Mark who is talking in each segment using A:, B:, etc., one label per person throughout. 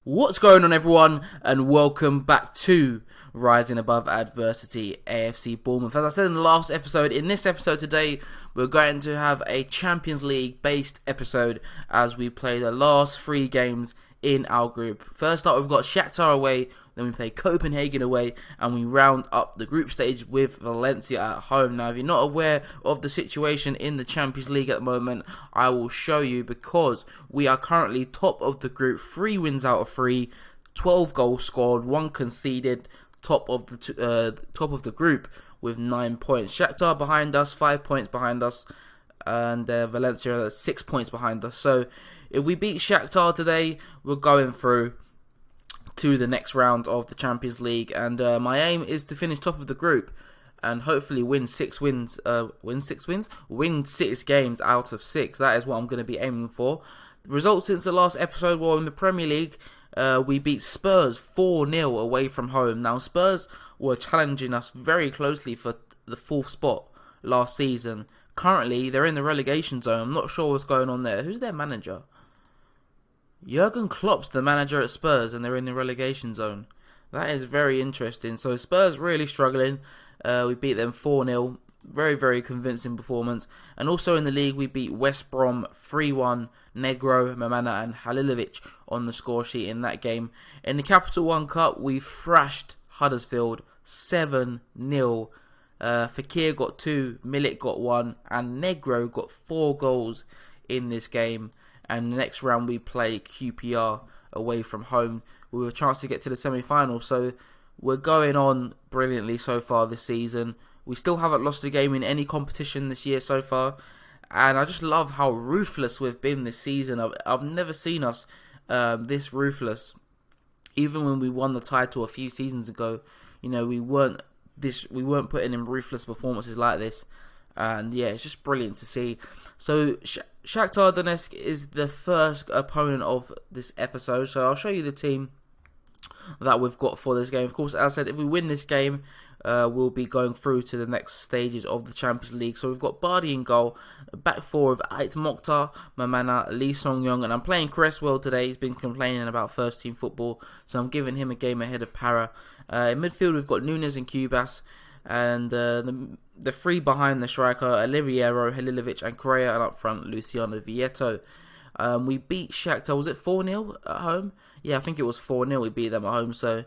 A: What's going on, everyone, and welcome back to Rising Above Adversity, AFC Bournemouth. As I said in the last episode, in this episode today, we're going to have a Champions League based episode as we play the last three games in our group. First up, we've got Shakhtar away, then we play Copenhagen away, and we round up the group stage with Valencia at home. Now, if you're not aware of the situation in the Champions League at the moment, I will show you, because we are currently top of the group, 3 wins out of 3, 12 goals scored, 1 conceded, top of the group with 9 points. Shakhtar behind us, 5 points behind us, and Valencia 6 points behind us. So if we beat Shakhtar today, we're going through to the next round of the Champions League, and my aim is to finish top of the group and hopefully win 6 games out of 6. That is what I'm going to be aiming for. The results since the last episode were in the Premier League. We beat Spurs 4-0 away from home. Now, Spurs were challenging us very closely for the 4th spot last season. Currently, they're in the relegation zone. I'm not sure what's going on there. Who's their manager? Jurgen Klopp's the manager at Spurs, and they're in the relegation zone. That is very interesting. So Spurs really struggling. We beat them 4-0. Very, very convincing performance. And also in the league, we beat West Brom 3-1. Negro, Mamana and Halilovic on the score sheet in that game. In the Capital One Cup, we thrashed Huddersfield 7-0. Fekir got 2, Milik got 1, and Negro got 4 goals in this game. And the next round we play QPR away from home with a chance to get to the semi-final. So we're going on brilliantly so far this season. We still haven't lost a game in any competition this year so far. And I just love how ruthless we've been this season. I've never seen us this ruthless. Even when we won the title a few seasons ago, you know, we weren't putting in ruthless performances like this. And yeah, it's just brilliant to see. So Shakhtar Donetsk is the first opponent of this episode. So I'll show you the team that we've got for this game. Of course, as I said, if we win this game, we'll be going through to the next stages of the Champions League. So we've got Bardi in goal, back 4 of Ait Mokhtar, Mamana, Lee Song-yong, and I'm playing Cresswell today. He's been complaining about first team football, so I'm giving him a game ahead of Para. In midfield, we've got Nunes and Cubas, and the 3 behind the striker, Oliviero, Halilovic and Correa, and up front, Luciano Vieto. We beat Shakhtar, was it 4-0 at home? Yeah, I think it was 4-0 we beat them at home, so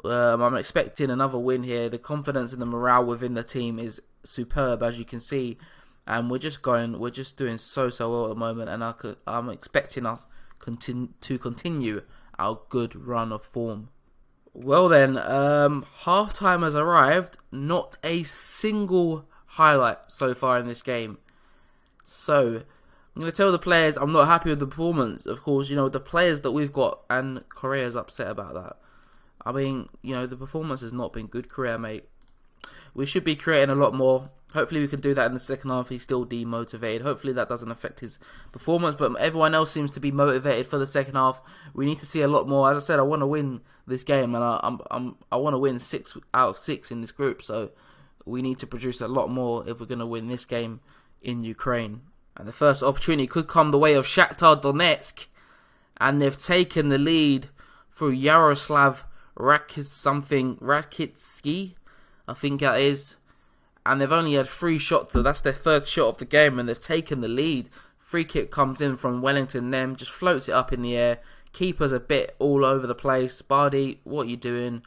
A: I'm expecting another win here. The confidence and the morale within the team is superb, as you can see, and we're just doing so well at the moment, and I'm expecting us to continue our good run of form. Well then, half-time has arrived. Not a single highlight so far in this game. So, I'm going to tell the players I'm not happy with the performance. Of course, you know, the players that we've got, and Correa's upset about that. I mean, you know, the performance has not been good, Correa, mate. We should be creating a lot more. Hopefully we can do that in the second half. He's still demotivated. Hopefully that doesn't affect his performance. But everyone else seems to be motivated for the second half. We need to see a lot more. As I said, I want to win this game, and I want to win 6 out of 6 in this group. So we need to produce a lot more if we're going to win this game in Ukraine. And the first opportunity could come the way of Shakhtar Donetsk, and they've taken the lead through Yaroslav Rakitsky, I think that is. And they've only had 3 shots, so that's their 3rd shot of the game, and they've taken the lead. Free kick comes in from Wellington Nem, just floats it up in the air. Keeper's a bit all over the place. Bardi, what are you doing?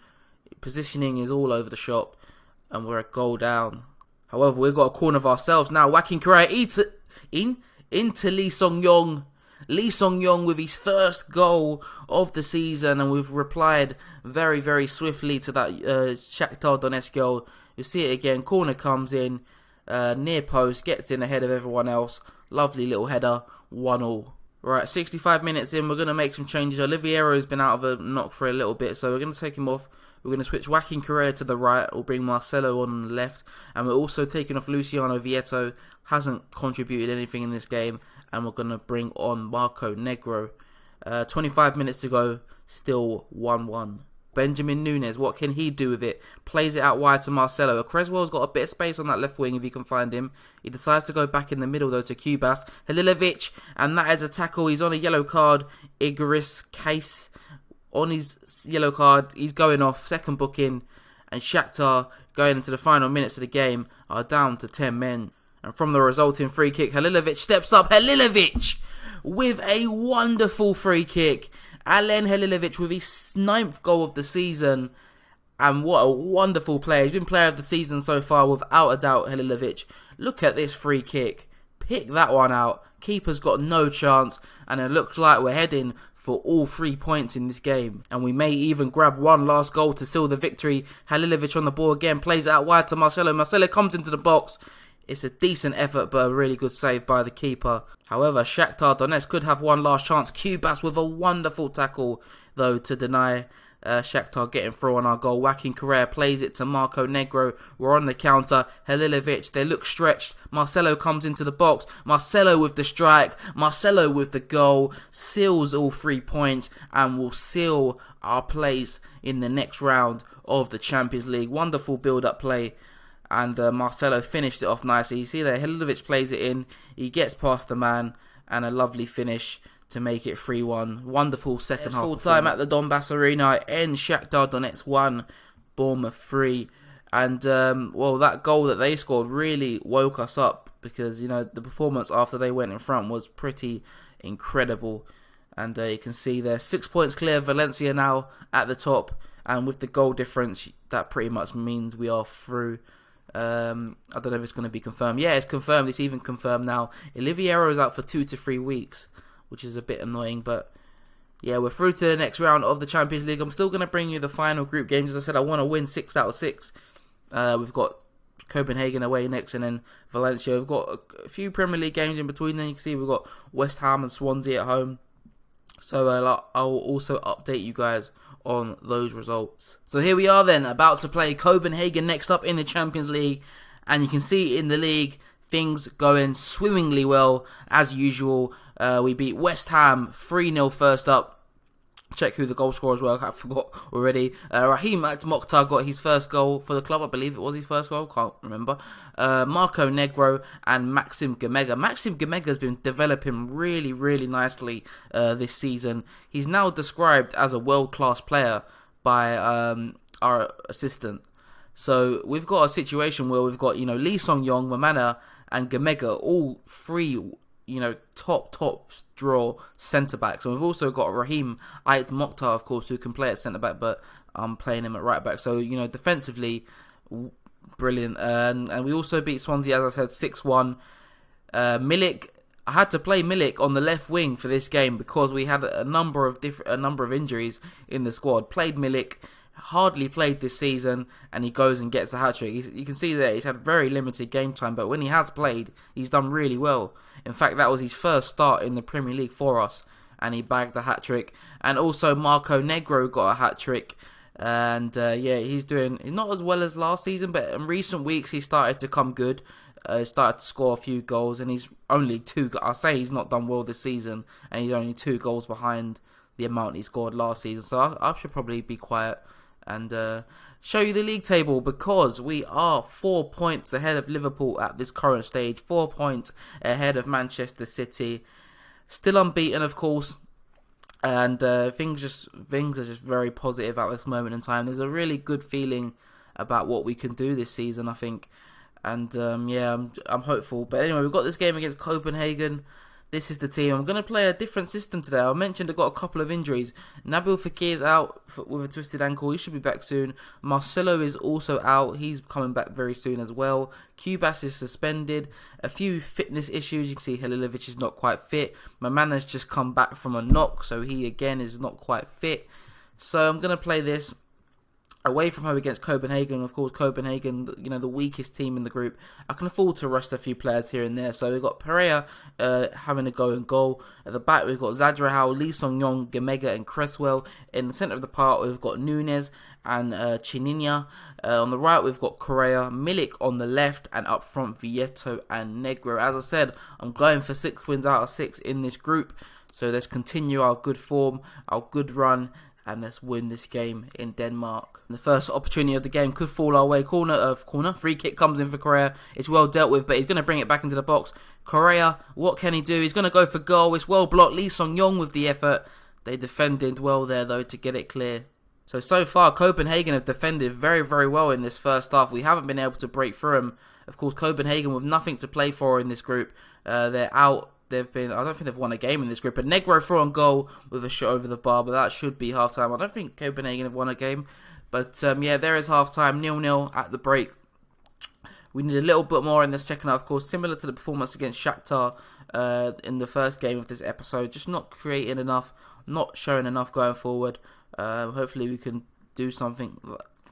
A: Positioning is all over the shop, and we're a goal down. However, we've got a corner of ourselves now. Whacking Correa into Lee Song-yong. Lee Song-yong with his first goal of the season, and we've replied very, very swiftly to that Shakhtar Donetsk goal. You see it again, corner comes in, near post, gets in ahead of everyone else. Lovely little header, 1-1. Right, 65 minutes in, we're going to make some changes. Oliviero's been out of a knock for a little bit, so we're going to take him off. We're going to switch Joaquin Correa to the right. We'll bring Marcelo on the left. And we're also taking off Luciano Vieto. Hasn't contributed anything in this game. And we're going to bring on Marco Negro. 25 minutes to go. Still 1-1. Benjamin Nunes, what can he do with it? Plays it out wide to Marcelo. Creswell's got a bit of space on that left wing if he can find him. He decides to go back in the middle though to Cubas. Halilovic, and that is a tackle. He's on a yellow card. Igris Case on his yellow card. He's going off, second booking, and Shakhtar, going into the final minutes of the game, are down to 10 men. And from the resulting free kick, Halilovic steps up. Halilovic with a wonderful free kick. Alen Halilovic with his 9th goal of the season. And what a wonderful player. He's been player of the season so far, without a doubt, Halilovic. Look at this free kick. Pick that one out. Keeper's got no chance. And it looks like we're heading for all 3 points in this game. And we may even grab one last goal to seal the victory. Halilovic on the ball again. Plays it out wide to Marcelo. Marcelo comes into the box. It's a decent effort, but a really good save by the keeper. However, Shakhtar Donetsk could have one last chance. Kubas with a wonderful tackle, though, to deny Shakhtar getting through on our goal. Joaquin Correa plays it to Marco Negro. We're on the counter. Halilovic, they look stretched. Marcelo comes into the box. Marcelo with the strike. Marcelo with the goal. Seals all 3 points and will seal our place in the next round of the Champions League. Wonderful build-up play. And Marcelo finished it off nicely. You see there, Halilovic plays it in. He gets past the man. And a lovely finish to make it 3-1. Wonderful second half. Full time at the Donbass Arena. Ends Shakhtar Donetsk 1, Bournemouth 3. And, well, that goal that they scored really woke us up. Because, you know, the performance after they went in front was pretty incredible. And you can see there, 6 points clear. Valencia now at the top. And with the goal difference, that pretty much means we are through. I don't know if it's going to be confirmed. Yeah, it's confirmed. It's even confirmed now. Oliviero is out for 2 to 3 weeks, which is a bit annoying. But yeah, we're through to the next round of the Champions League. I'm still going to bring you the final group games. As I said, I want to win 6 out of 6. We've got Copenhagen away next, and then Valencia. We've got a few Premier League games in between. Then you can see we've got West Ham and Swansea at home. So I'll also update you guys on those results. So here we are then, about to play Copenhagen next up in the Champions League. And you can see in the league, things going swimmingly well as usual. We beat West Ham 3-0 first up. Check who the goal scorer as well, I forgot already. Raheem Mokhtar got his first goal for the club. I believe it was his first goal, can't remember. Marco Negro and Maxim Gamega. Maxim Gamega has been developing really, really nicely this season. He's now described as a world-class player by our assistant. So we've got a situation where we've got, you know, Lee Song-yong, Mamana and Gamega, all three, you know, top draw centre-backs. And we've also got Raheem Ait Mokhtar, of course, who can play at centre-back, but I'm playing him at right-back. So, you know, defensively, brilliant. And we also beat Swansea, as I said, 6-1. Milik, I had to play Milik on the left wing for this game because we had a number of injuries in the squad. Played Milik, hardly played this season, and he goes and gets a hat-trick. You can see there he's had very limited game time, but when he has played, he's done really well. In fact, that was his first start in the Premier League for us, and he bagged a hat-trick. And also Marco Negro got a hat-trick, and yeah, he's not as well as last season, but in recent weeks he started to come good. He started to score a few goals, and he's only I'll say he's not done well this season, and he's only 2 goals behind the amount he scored last season. So I should probably be quiet and show you the league table, because we are 4 points ahead of Liverpool at this current stage, 4 points ahead of Manchester City, still unbeaten, of course, and things are just very positive at this moment in time. There's a really good feeling about what we can do this season, I think, and yeah, I'm hopeful. But anyway, we've got this game against Copenhagen. This is the team. I'm going to play a different system today. I mentioned I've got a couple of injuries. Nabil Fekir is out with a twisted ankle. He should be back soon. Marcelo is also out. He's coming back very soon as well. Kubas is suspended. A few fitness issues. You can see Halilovic is not quite fit. Mamana's just come back from a knock, so he again is not quite fit. So I'm going to play this away from home against Copenhagen. Of course, Copenhagen, you know, the weakest team in the group. I can afford to rest a few players here and there. So we've got Pereira having a go and goal. At the back, we've got Zadrahau, Lee Song-yong, Gamega and Cresswell. In the centre of the park, we've got Nunes and Chininia. On the right, we've got Correa, Milik on the left, and up front, Vieto and Negro. As I said, I'm going for 6 wins out of 6 in this group. So let's continue our good form, our good run, and let's win this game in Denmark. The first opportunity of the game could fall our way. Corner. Free kick comes in for Correa. It's well dealt with, but he's going to bring it back into the box. Correa, what can he do? He's going to go for goal. It's well blocked. Lee Song-yong with the effort They defended well there, though, to get it clear. So far, Copenhagen have defended very, very well in this first half. We haven't been able to break through them. Of course, Copenhagen with nothing to play for in this group. They're out. I don't think they've won a game in this group. But Negro threw on goal with a shot over the bar, but that should be half-time. I don't think Copenhagen have won a game. But yeah, there is half-time, 0-0 at the break. We need a little bit more in the second half, of course, similar to the performance against Shakhtar in the first game of this episode. Just not creating enough, not showing enough going forward. Hopefully we can do something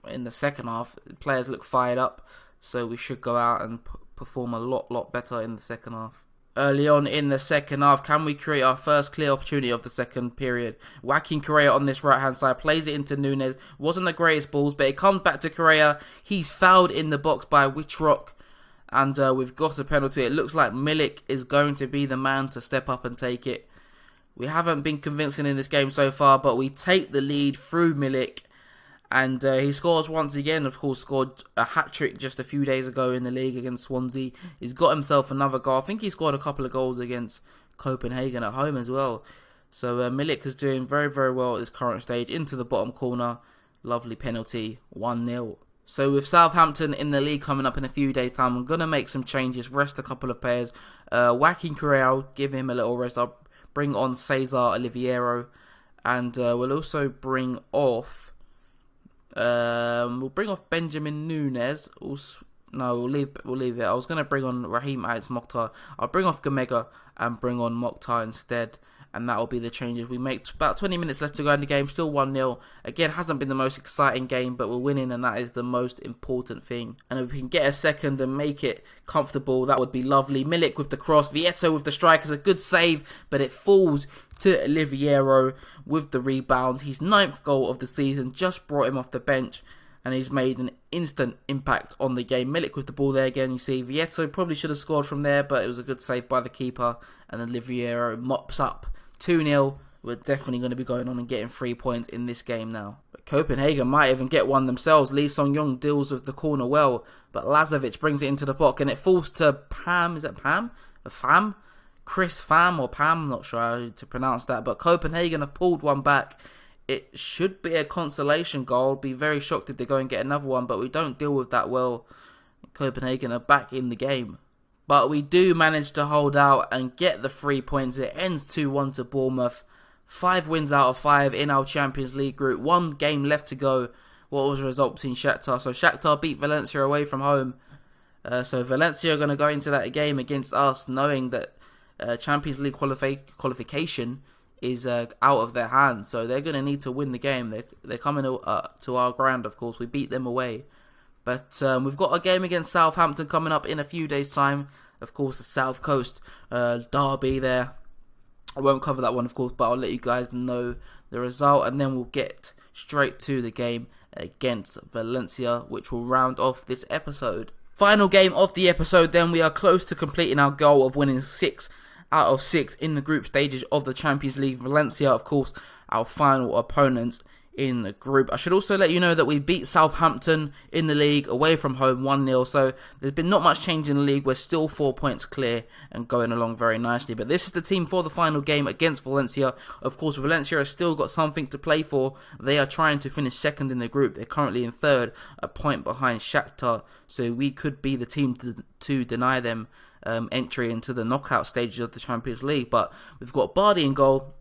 A: in the second half. Players look fired up, so we should go out and perform a lot better in the second half. Early on in the second half, can we create our first clear opportunity of the second period? Joaquin Correa on this right-hand side, plays it into Nunes. Wasn't the greatest balls, but it comes back to Correa. He's fouled in the box by Wittrock, and we've got a penalty. It looks like Milik is going to be the man to step up and take it. We haven't been convincing in this game so far, but we take the lead through Milik. And he scores once again, of course, scored a hat-trick just a few days ago in the league against Swansea. He's got himself another goal. I think he scored a couple of goals against Copenhagen at home as well. So Milik is doing very, very well at this current stage. Into the bottom corner. Lovely penalty. 1-0. So with Southampton in the league coming up in a few days' time, I'm going to make some changes, rest a couple of players. Joaquin Correa, give him a little rest. I'll bring on Cesar Oliveira. And we'll also bring off... we'll bring off Benjamin Nunes. We'll leave it. I was going to bring on Raheem Aitz Mokhtar. I'll bring off Gamega and bring on Mokhtar instead. And that will be the changes we make. About 20 minutes left to go in the game. Still 1-0. Again, hasn't been the most exciting game, but we're winning, and that is the most important thing. And if we can get a second and make it comfortable, that would be lovely. Milik with the cross. Vieto with the strike is a good save, but it falls to Oliveira with the rebound. His 9th goal of the season, just brought him off the bench, and he's made an instant impact on the game. Milik with the ball there again. You see, Vieto probably should have scored from there, but it was a good save by the keeper, and Oliveira mops up 2-0. We're definitely going to be going on and getting 3 points in this game now. But Copenhagen might even get one themselves. Lee Song-yong deals with the corner well, but Lazovic brings it into the pocket, and it falls to Pam. Is that Pam? Pham? Chris Pham or Pam? I'm not sure how to pronounce that. But Copenhagen have pulled one back. It should be a consolation goal. Be very shocked if they go and get another one, but we don't deal with that well. Copenhagen are back in the game. But we do manage to hold out and get the 3 points. It ends 2-1 to Bournemouth. 5 wins out of 5 in our Champions League group. 1 game left to go. What was the result between Shakhtar? So Shakhtar beat Valencia away from home. So Valencia are going to go into that game against us knowing that Champions League qualification is out of their hands. So they're going to need to win the game. They're coming to our ground, of course. We beat them away. But we've got a game against Southampton coming up in a few days' time. Of course, the South Coast derby there. I won't cover that one, of course, but I'll let you guys know the result. And then we'll get straight to the game against Valencia, which will round off this episode. Final game of the episode, then we are close to completing our goal of winning 6 out of 6 in the group stages of the Champions League. Valencia, of course, our final opponents in the group. I should also let you know that we beat Southampton in the league away from home 1-0, so there's been not much change in the league. We're still 4 points clear and going along very nicely, but this is the team for the final game against Valencia. Of course, Valencia has still got something to play for. They are trying to finish second in the group. They're currently in third, a point behind Shakhtar, so we could be the team to deny them entry into the knockout stages of the Champions League. But we've got Bardi in goal,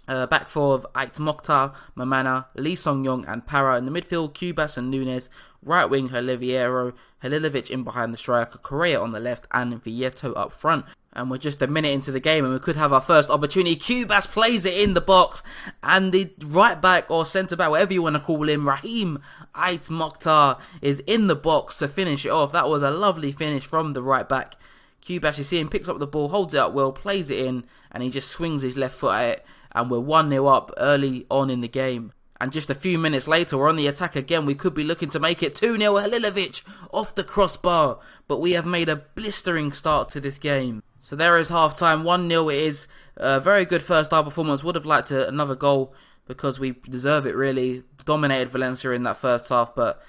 A: back four of Ait Mokhtar, Mamana, Lee Song-yong and Para. In the midfield, Cubas and Nunes. Right wing, Oliveira, Halilovic in behind the striker, Correa on the left and Vieto up front. And we're just a minute into the game and we could have our first opportunity. Cubas plays it in the box and the right back or centre back, whatever you want to call him, Raheem Ait Mokhtar is in the box to finish it off. That was a lovely finish from the right back. Cubas, you see him, picks up the ball, holds it up well, plays it in, and he just swings his left foot at it, and we're 1-0 up early on in the game. And just a few minutes later, we're on the attack again. We could be looking to make it 2-0. Halilovic off the crossbar, but we have made a blistering start to this game. So there is half-time, 1-0 it is. A very good first half performance. Would have liked another goal because we deserve it, really. Dominated Valencia in that first half, but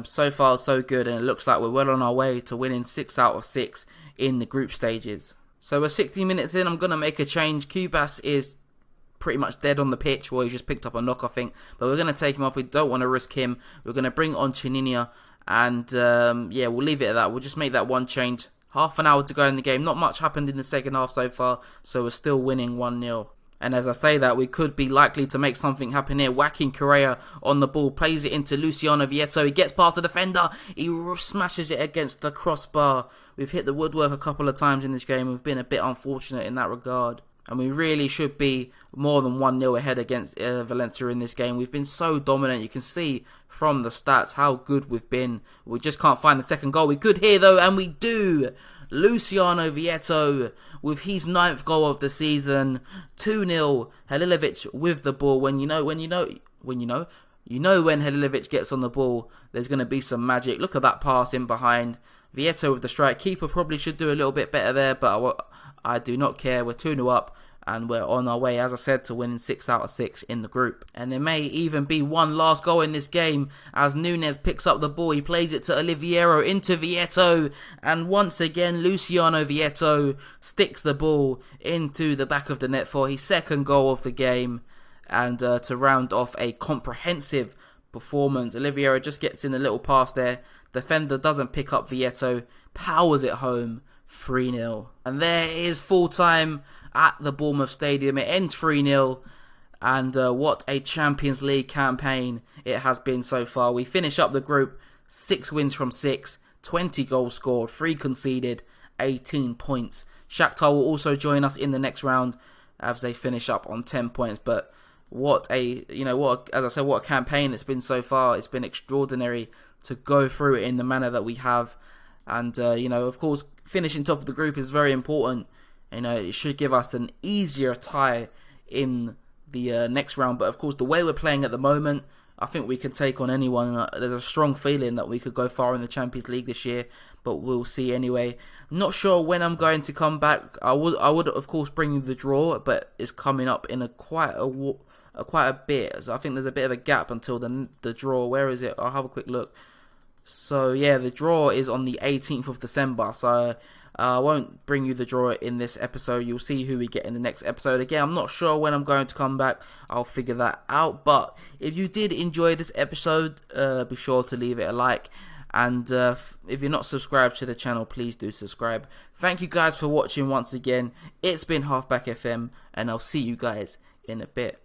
A: so far so good, and it looks like we're well on our way to winning 6 out of 6 in the group stages. So we're 60 minutes in. I'm going to make a change. Cubas is pretty much dead on the pitch, or he just picked up a knock, I think. But we're going to take him off. We don't want to risk him. We're going to bring on Chininia, and we'll leave it at that. We'll just make that one change. Half an hour to go in the game. Not much happened in the second half so far, so we're still winning 1-0. And as I say that, we could be likely to make something happen here. Joaquin Correa on the ball, plays it into Luciano Vietto. He gets past the defender. He smashes it against the crossbar. We've hit the woodwork a couple of times in this game. We've been a bit unfortunate in that regard. And we really should be more than 1-0 ahead against Valencia in this game. We've been so dominant. You can see from the stats how good we've been. We just can't find the second goal. We could here though, and we do. Luciano Vietto with his 9th goal of the season. 2-0. Halilovic with the ball. When Halilovic gets on the ball, there's going to be some magic. Look at that pass in behind. Vietto with the strike. Keeper probably should do a little bit better there, but I do not care. We're 2-0 up, and we're on our way, as I said, to winning 6 out of 6 in the group. And there may even be one last goal in this game as Nunes picks up the ball. He plays it to Oliviero into Vietto, and once again Luciano Vietto sticks the ball into the back of the net for his 2nd goal of the game. And to round off a comprehensive performance, Oliviero just gets in a little pass there. Defender doesn't pick up Vietto, powers it home. 3-0. And there is full time at the Bournemouth Stadium. It ends 3-0. And what a Champions League campaign it has been so far. We finish up the group 6 wins from 6, 20 goals scored, 3 conceded, 18 points. Shakhtar will also join us in the next round as they finish up on 10 points. But what a campaign it's been so far. It's been extraordinary to go through it in the manner that we have. And, of course, finishing top of the group is very important. It should give us an easier tie in the next round. But, of course, the way we're playing at the moment, I think we can take on anyone. There's a strong feeling that we could go far in the Champions League this year. But we'll see anyway. I'm not sure when I'm going to come back. I would, of course, bring you the draw. But it's coming up in quite a bit. So I think there's a bit of a gap until the draw. Where is it? I'll have a quick look. So, yeah, the draw is on the 18th of December. So, I won't bring you the draw in this episode. You'll see who we get in the next episode. Again, I'm not sure when I'm going to come back. I'll figure that out. But if you did enjoy this episode, be sure to leave it a like. And if you're not subscribed to the channel, please do subscribe. Thank you guys for watching once again. It's been Halfback FM, and I'll see you guys in a bit.